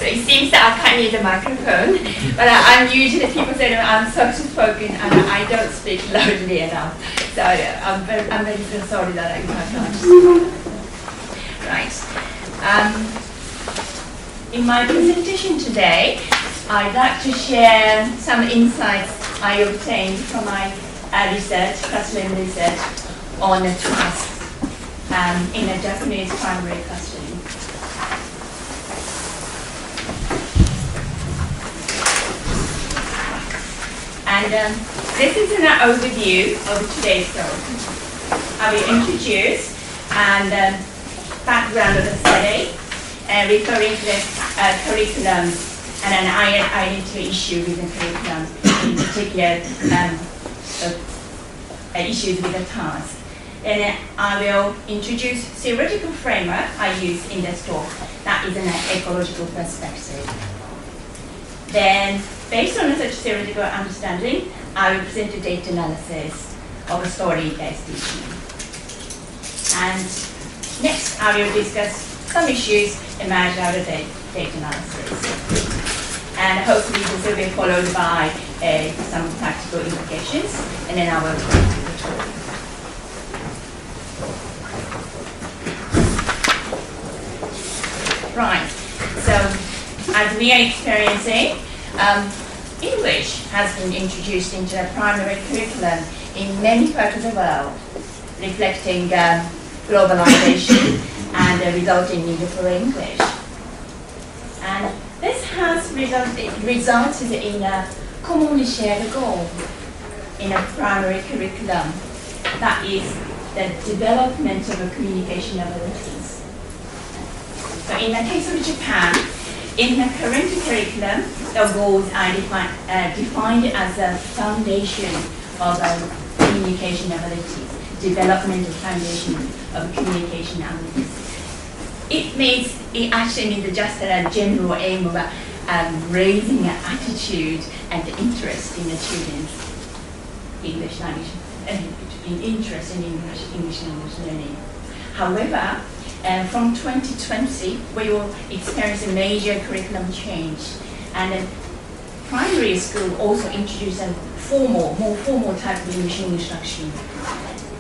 it seems that I can't use a microphone, but I'm usually, people say that I'm soft-spoken and I don't speak loudly enough. So I'm very sorry that I can't. Right. In my presentation today, I'd like to share some insights I obtained from my research, classroom research, on tasks in a Japanese primary classroom. And this is an overview of today's talk. I will introduce and background of the study, referring to the curriculum and an identity issue with the curriculum, in particular issues with the task. Then I will introduce theoretical framework I use in this talk, that is an ecological perspective. Then, based on such theoretical understanding, I will present a data analysis of a story-based teaching. And next, I will discuss some issues emerged out of the data analysis. And hopefully this will be followed by some practical implications, and then I will go through the talk. Right, so as we are experiencing, English has been introduced into the primary curriculum in many parts of the world, reflecting globalization and the resulting need for English. And this has resulted in a commonly shared goal in a primary curriculum, that is the development of a communication abilities. So in the case of Japan, in the current curriculum, the goals are defined as a foundation of communication abilities, development of foundation of communication abilities. It actually means just a general aim of raising an attitude and interest in the children's English language, interest in English language learning. However, from 2020, we will experience a major curriculum change, and primary school also introduced a more formal type of English instruction.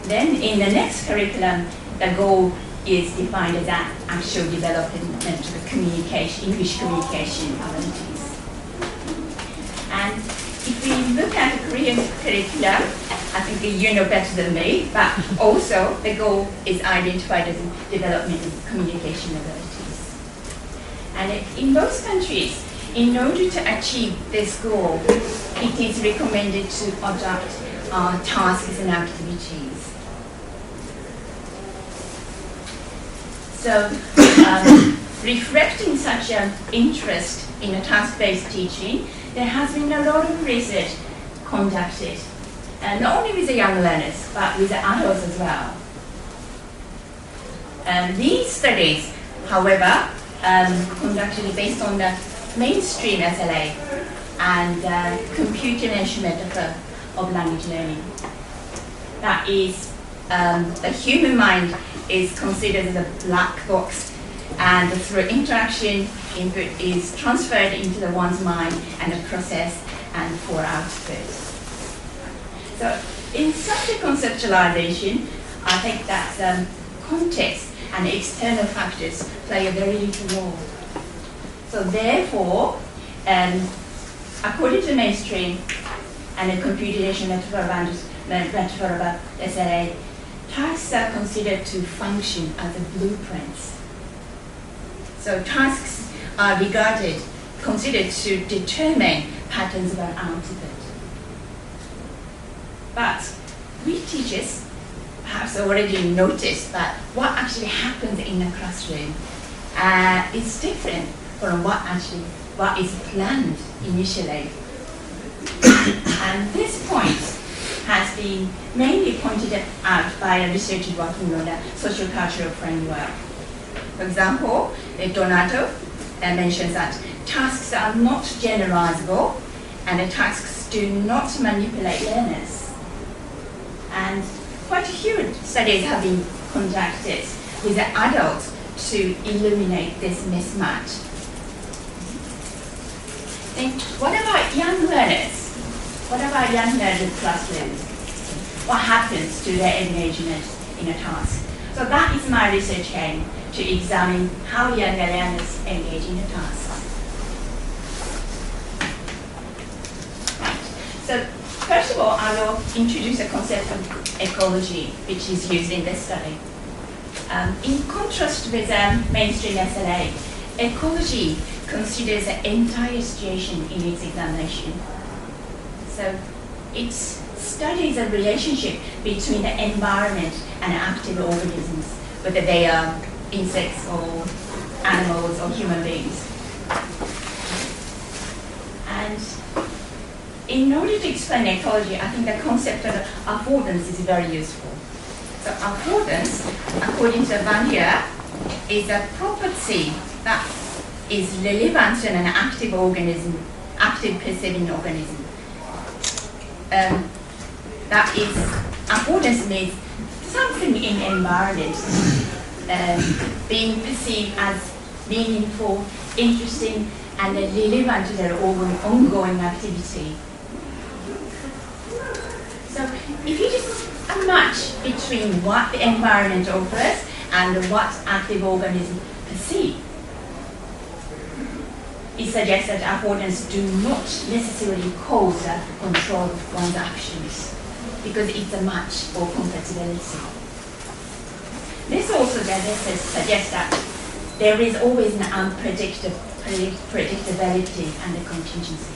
Then in the next curriculum, the goal is defined as that actual development of the communication, English communication abilities. And if we look at the Korean curriculum, I think you know better than me, but also the goal is identified as development of communication abilities. And in most countries, in order to achieve this goal, it is recommended to adopt tasks and activities. So, reflecting such an interest in a task-based teaching, there has been a lot of research conducted, not only with the young learners, but with the adults as well. These studies, however, conducted based on the mainstream SLA and computer-language metaphor of language learning. That is, the human mind is considered as a black box, and through interaction, input is transferred into the one's mind and the process and for output. So in such a conceptualization, I think that context and external factors play a very little role. So therefore, according to the mainstream and the computation metaphor about SLA, tasks are considered to function as a blueprints. So tasks are considered to determine patterns of an output. But we teachers perhaps already noticed that what actually happens in the classroom is different from what is planned initially. And this point has been mainly pointed out by a researcher working on a social cultural framework. For example, Donato mentions that tasks are not generalizable and the tasks do not manipulate learners. And quite a few studies have been conducted with the adults to illuminate this mismatch. Then what about young learners? What about young learners in classrooms? What happens to their engagement in a task? So that is my research aim, to examine how younger learners engage in a task. Right. So first of all, I will introduce a concept of ecology, which is used in this study. In contrast with mainstream SLA, ecology considers the entire situation in its examination. So it studies the relationship between the environment and active organisms, whether they are insects or animals or human beings. And in order to explain ecology, I think the concept of affordance is very useful. So affordance, according to Van Leer, is a property that is relevant to an active organism, active perceiving organism. That is, affordance means something in environment being perceived as meaningful, interesting, and relevant to their ongoing activity. So if you just a match between what the environment offers and what active organisms perceive, it suggests that affordance do not necessarily cause control of one's actions, because it's a match or compatibility. This also suggests that there is always an unpredictability and a contingency.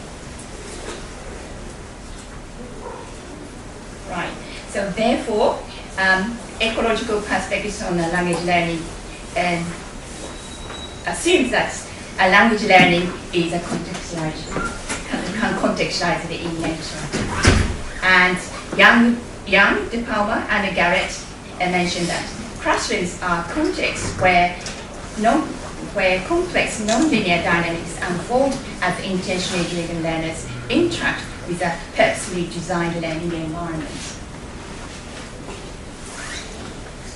Right. So therefore, ecological perspectives on language learning assumes that language learning is a contextualized in nature. And Young, De Palma, and Garrett mentioned that classrooms are contexts where complex non-linear dynamics unfold as intentionally driven learners interact with a purposely designed learning environment.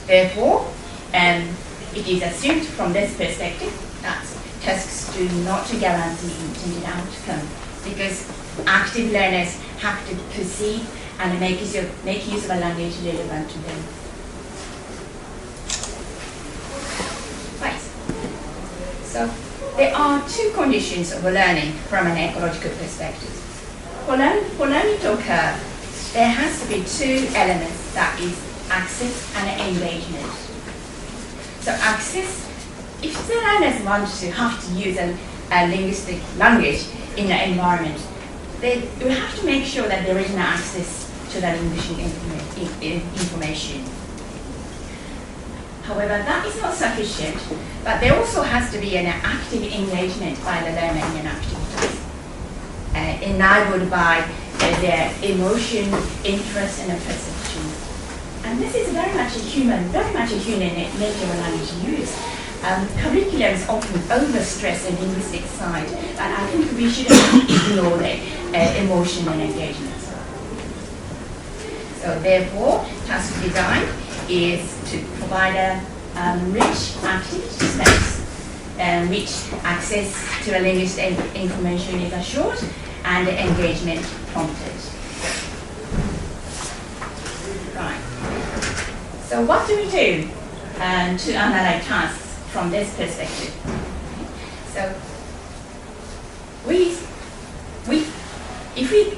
Therefore, it is assumed from this perspective that tasks do not guarantee intended outcome, because active learners have to perceive and make use of a language relevant to them. Right. So there are two conditions of learning from an ecological perspective. For learning to occur, there has to be two elements, that is access and engagement. So access, if the learners have to use a linguistic language in the environment, you have to make sure that there is an access to that linguistic information. However, that is not sufficient, but there also has to be an active engagement by the learner in an activity, enabled by their emotion, interest, and perception. And this is very much a human nature of language use. Curriculums often overstress the linguistic side, but I think we shouldn't ignore the emotion and engagement. So therefore, task design is to provide a rich activity space, which access to a linguistic information is assured and engagement prompted. Right. So what do we do to analyze tasks from this perspective? So if we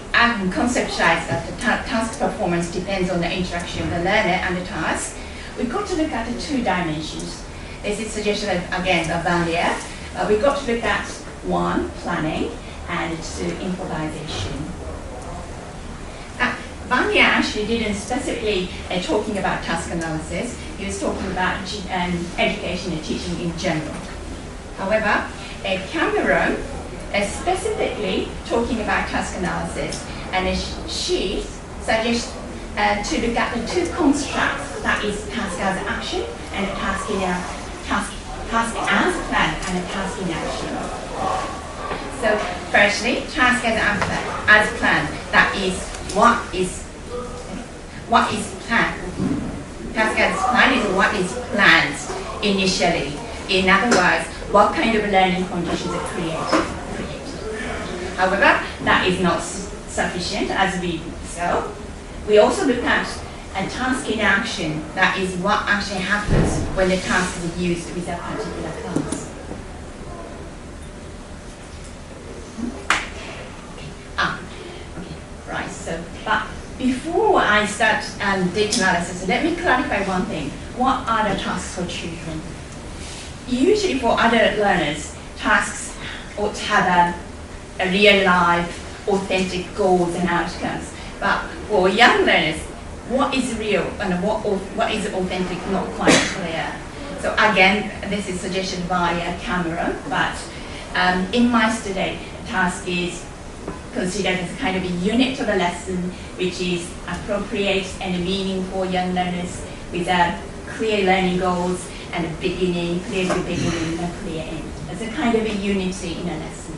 conceptualize that the task performance depends on the interaction of the learner and the task, we've got to look at the two dimensions. This is suggested again by Van Leer. We've got to look at one, planning, and two, improvisation. Van Leer actually didn't specifically talking about task analysis. He was talking about education and teaching in general. However, Cameron specifically talking about task analysis, and she suggests to look at the two constructs, that is task as action and a task as plan and a task in action. So firstly, task as plan, that is what is planned. Task as plan is what is planned initially. In other words, what kind of learning conditions are created. However, that is not sufficient as we so. We also look at a task in action, that is what actually happens when the task is used with a particular class. Right, so, but before I start data analysis, let me clarify one thing. What are the tasks for children? Usually for adult learners, tasks ought to have a real life, authentic goals and outcomes. But for young learners, what is real and what is authentic, not quite clear. So again, this is suggested by Cameron, but in my study, the task is considered as kind of a unit of a lesson which is appropriate and meaningful for young learners with clear learning goals and a beginning, clear beginning and a clear end. It's a kind of a unity in a lesson.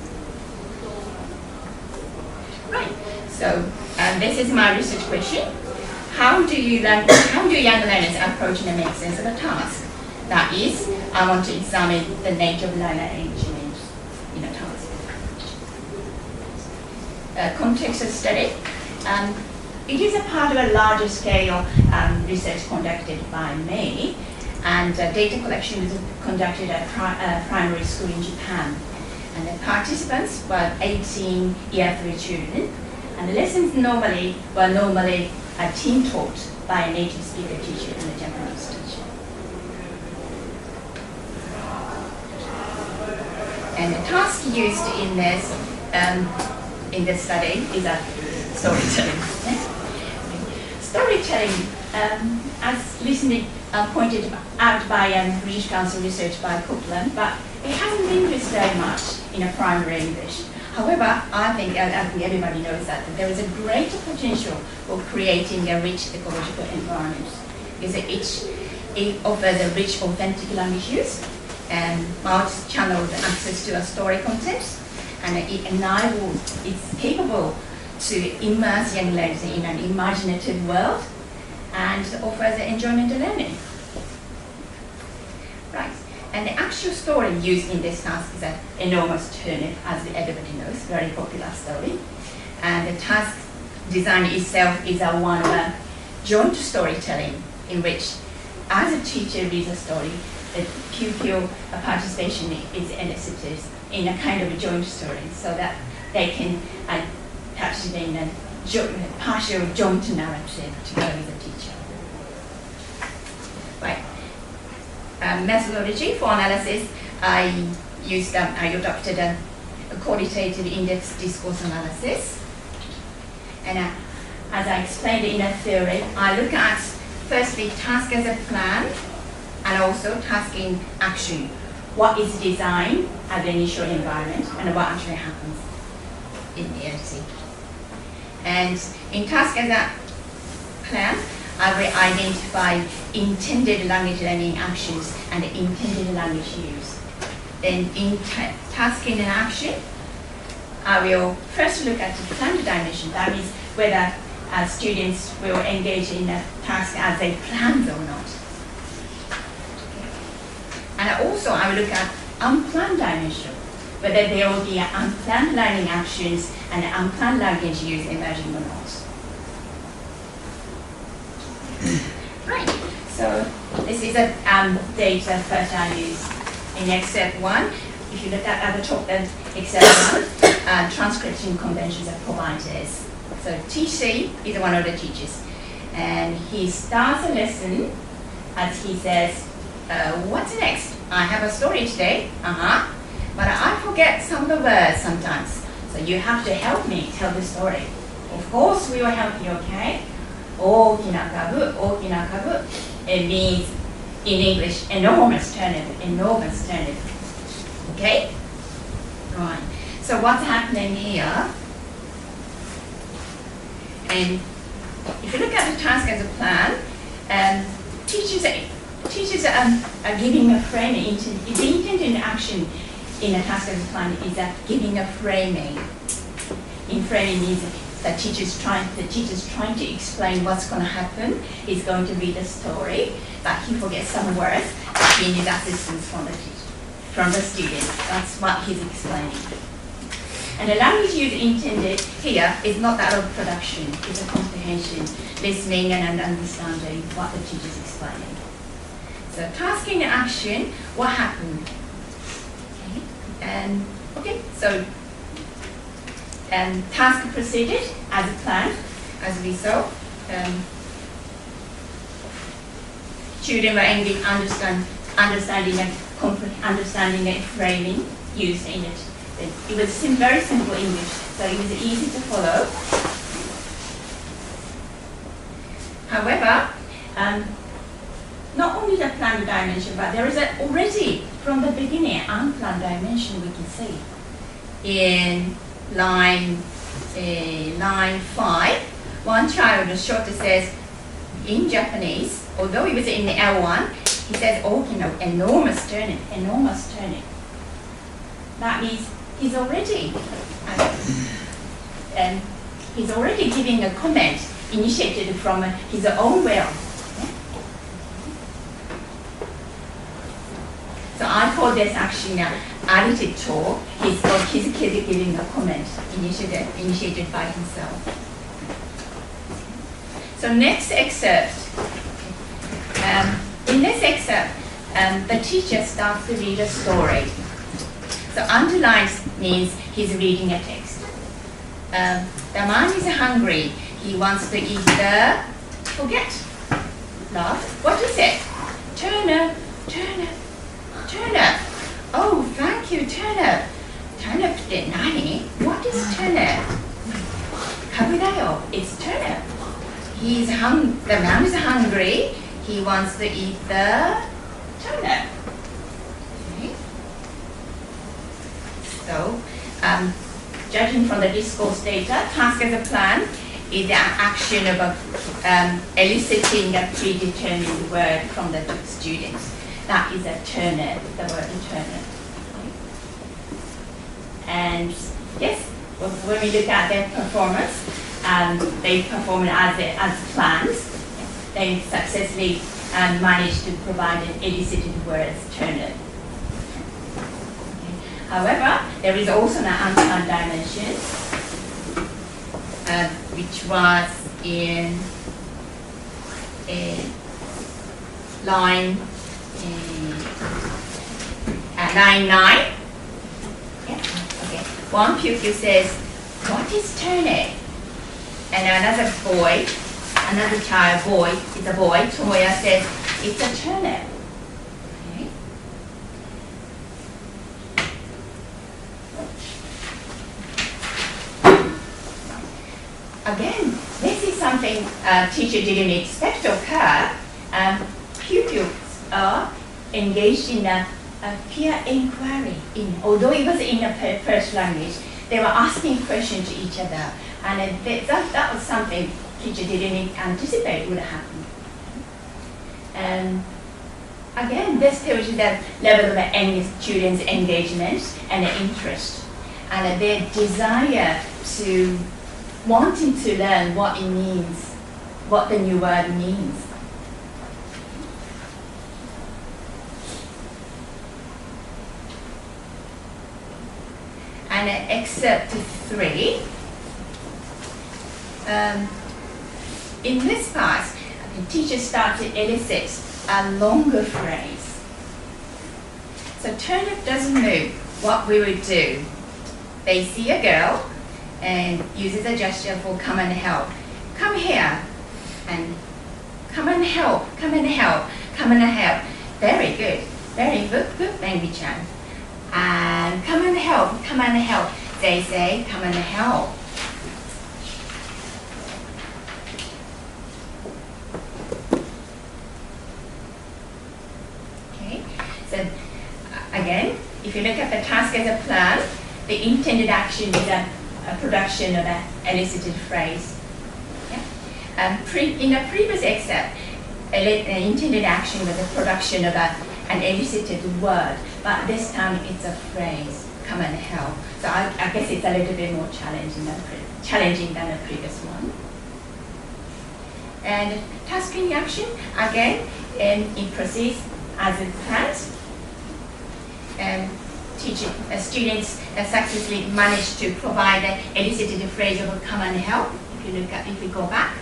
Right, so this is my research question. How do young learners approach and make sense of a task? That is, I want to examine the nature of learner engagement in a task. Context of study. It is a part of a larger scale research conducted by me, and data collection was conducted at primary school in Japan. And the participants were 18 year 3 children, and the lessons were normally team taught by a native speaker teacher and a Japanese teacher. And the task used in this study is a storytelling. Storytelling, as recently pointed out by British Council research by Copeland, but it hasn't been used very much in a primary English. However, I think everybody knows that there is a greater potential for creating a rich ecological environment, because it offers a rich, authentic language use and multi-channeled access to a story content, and it's capable to immerse young learners in an imaginative world and offers enjoyment and learning. Right. And the actual story used in this task is an enormous turnip, as everybody knows, very popular story. And the task design itself is one of joint storytelling, in which, as a teacher reads a story, the pupil participation is elicited in a kind of a joint story, so that they can participate in a partial joint narrative together with the teacher. Right. Methodology for analysis, I adopted a qualitative index discourse analysis. And as I explained in a theory, I look at firstly task as a plan and also task in action. What is designed as the initial environment and what actually happens in reality. And in task as a plan, I will identify intended language learning actions and intended language use. Then in task in action, I will first look at the planned dimension. That is whether students will engage in a task as they planned or not. And also I will look at unplanned dimension, whether there will be unplanned learning actions and unplanned language use emerging or not. Right, so this is a data first I use in Excel 1. If you look at the top of Excel 1, transcription conventions are provided. So TC is one of the teachers, and he starts a lesson as he says, what's next? I have a story today, but I forget some of the words sometimes. So you have to help me tell the story. Of course we will help you, okay? 大きな株. It means in English enormous turnip. Okay? Right. So what's happening here? And if you look at the task as a plan, teachers are giving a framing. The intended action in a task as a plan is giving a framing. In framing means the teacher's trying to explain what's going to happen. He's going to read a story, but he forgets some words. He needs assistance from the student. That's what he's explaining. And the language use intended here is not that of production, it's a comprehension, listening and understanding what the teacher is explaining. So task in action, what happened? Task proceeded as planned, as we saw. Children were engaged understanding and framing used in it. It was very simple English, so it was easy to follow. However, not only the planned dimension, but there is already, from the beginning, unplanned dimension we can see. In line 5, one child, the shorter says, in Japanese, although it was in L1, he says, enormous turnip. That means he's already giving a comment initiated from his own will. So I call this action additive talk. He's giving a comment initiated by himself. So next excerpt. In this excerpt, the teacher starts to read a story. So underlines means he's reading a text. The man is hungry. He wants to eat the laugh. What is it? Turnip. Oh, thank you, turnip. Turnipって何? What is turnip? 株だよ. It's turnip. The man is hungry. He wants to eat the turnip. Okay. So, judging from the discourse data, task as a plan is the action of eliciting a predetermined word from the students. That is a turnip, the word turnip. Okay. And yes, when we look at their performance, they performed as planned. They successfully managed to provide an elicited word, turnip. Okay. However, there is also an unplanned dimension, which was in line 9. Yeah. Okay. One pupil says, "What is turnip?" And another child, it's a boy, Tomoya says, "It's a turnip." Okay. Again, this is something teacher didn't expect of her. Pupils are engaged in a peer inquiry. Although it was in a first language, they were asking questions to each other. And that was something teacher didn't anticipate would happen. Again, this tells you the level of students' engagement and interest, and their desire to wanting to learn what it means, what the new word means. And excerpt 3. In this part, the teacher starts to elicit a longer phrase. So turnip doesn't move. What we would do, they see a girl and uses a gesture for come and help. Come here and come and help, come and help, come and help. Very good. Very good language. And come and help, come and help. They say come and help. So again, if you look at the task as a plan, the intended action is a production of an elicited phrase. Yeah? In the previous excerpt, an intended action was a production of an elicited word, but this time it's a phrase, come and help. So I guess it's a little bit more challenging than the previous one. And task in action, again, it proceeds as it planned. students successfully managed to provide the elicited phrase of come and help. If you go back.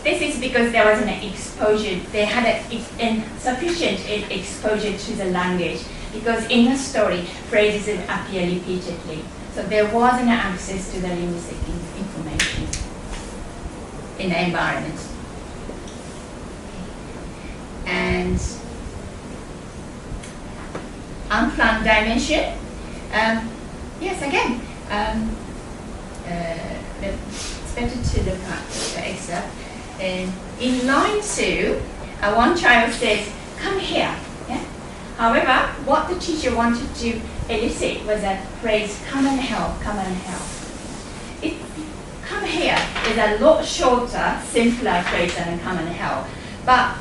This is because there was an exposure, they had sufficient exposure to the language, because in the story, phrases appear repeatedly. So there was an access to the linguistic information in the environment. And unplanned dimension, yes, again, it's better to look at the excerpt. In line 2, one child says, come here. Yeah? However, what the teacher wanted to elicit was a phrase, come and help, come and help. Come here is a lot shorter, simpler phrase than come and help. But,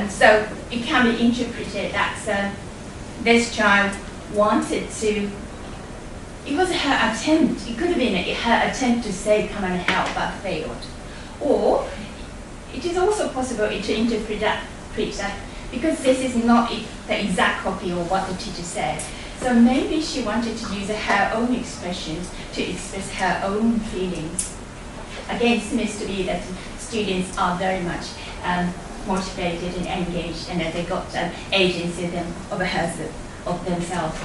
so it can be interpreted that this child wanted to, it was her attempt, it could have been her attempt to say come and help but failed. Or it is also possible to interpret that because this is not the exact copy of what the teacher said. So maybe she wanted to use her own expressions to express her own feelings. Again, it seems to be that students are very much motivated and engaged, and that they got agency of themselves.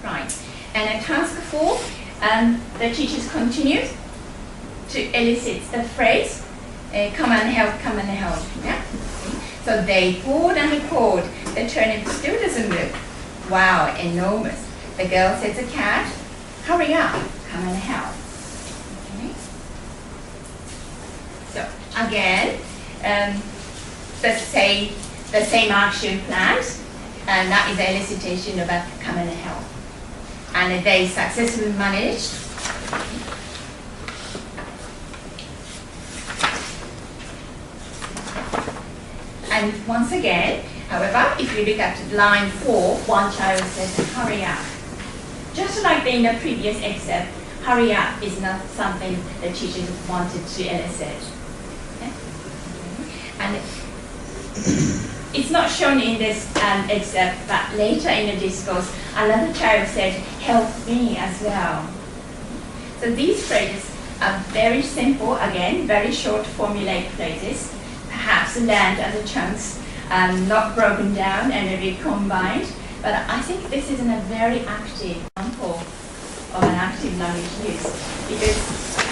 Right, and at task 4, the teachers continued to elicit the phrase, come and help, come and help. Yeah? So they poured and poured. The turnip still doesn't move. Wow, enormous. The girl said to the cat, hurry up, come and help. Okay. So again, the same action plans, and that is the elicitation of a come and help. And they successfully managed and once again, however, if you look at line 4, one child says, hurry up. Just like in the previous excerpt, hurry up is not something the teachers wanted to elicit. Okay? And it's not shown in this excerpt, but later in the discourse, another child said, help me as well. So these phrases are very simple, again, very short formulaic phrases, perhaps learned as a chunks, not broken down and recombined. But I think this is a very active example of an active language use, because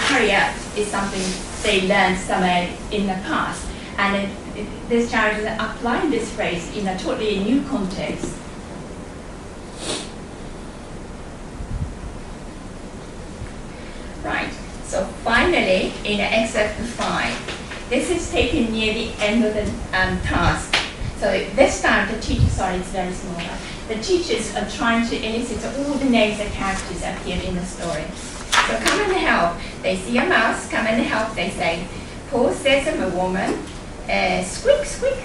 hurry up is something they learned somewhere in the past. And this child is applying this phrase in a totally new context. Right, so finally, in excerpt 5, this is taken near the end of the task. So this time the teacher, sorry, it's very small. The teachers are trying to elicit all the names of characters appeared in the story. So come and help. They see a mouse, come and help, they say. Paul says of a woman, squeak, squeak,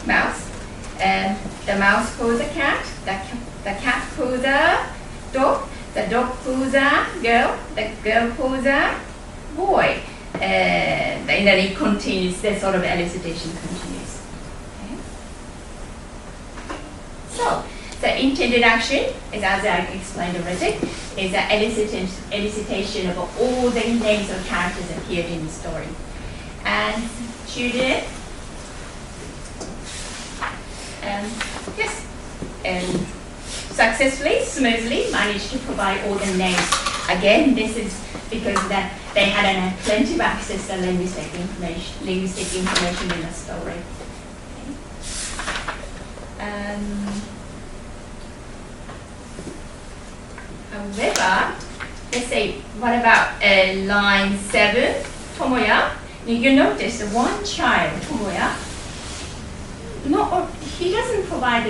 mouse. The mouse pulls a cat, the cat pulls a dog, the dog pulls a girl, the girl pulls a boy. And then it continues, this sort of elicitation continues. Okay. So, the intended action is, as I explained already, is the elicitation of all the names of characters appeared in the story. And children, successfully, smoothly managed to provide all the names. Again, this is because they had plenty of access to linguistic information in the story. Okay. However, let's say, what about line 7, Tomoya? You notice the one child, Tomoya, he doesn't provide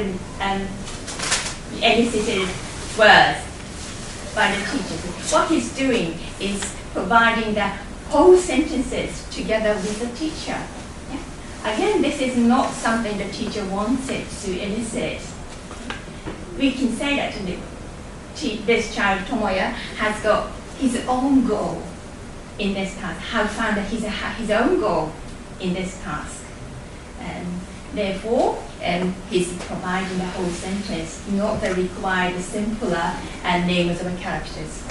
elicited words by the teacher. What he's doing is providing the whole sentences together with the teacher. Yeah? Again, this is not something the teacher wanted to elicit. We can say that this child, Tomoya, has got his own goal. in this task, have found that his own goal in this task. Therefore, he's providing the whole sentence, not the required simpler names of the characters.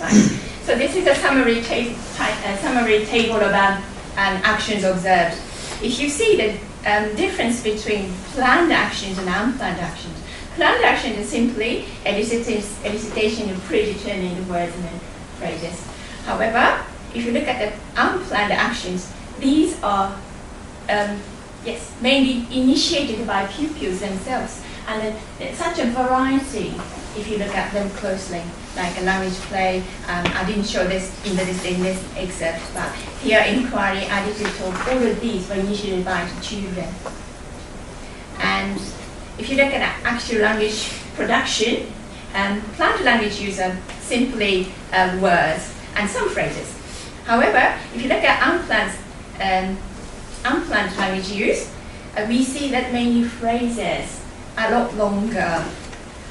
Right. So this is a summary table about actions observed. If you see the difference between planned actions and unplanned actions, planned actions is simply elicitation of predetermined words and phrases. However, if you look at the unplanned actions, these are mainly initiated by pupils themselves, and there's such a variety if you look at them closely, like a language play. I didn't show this in this excerpt, but here inquiry, attitude talk, all of these were initiated by children. And if you look at actual language production, planned language use are simply words and some phrases. However, if you look at unplanned language use, we see that mainly phrases are a lot longer.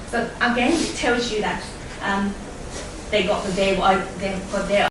So again, it tells you that they got their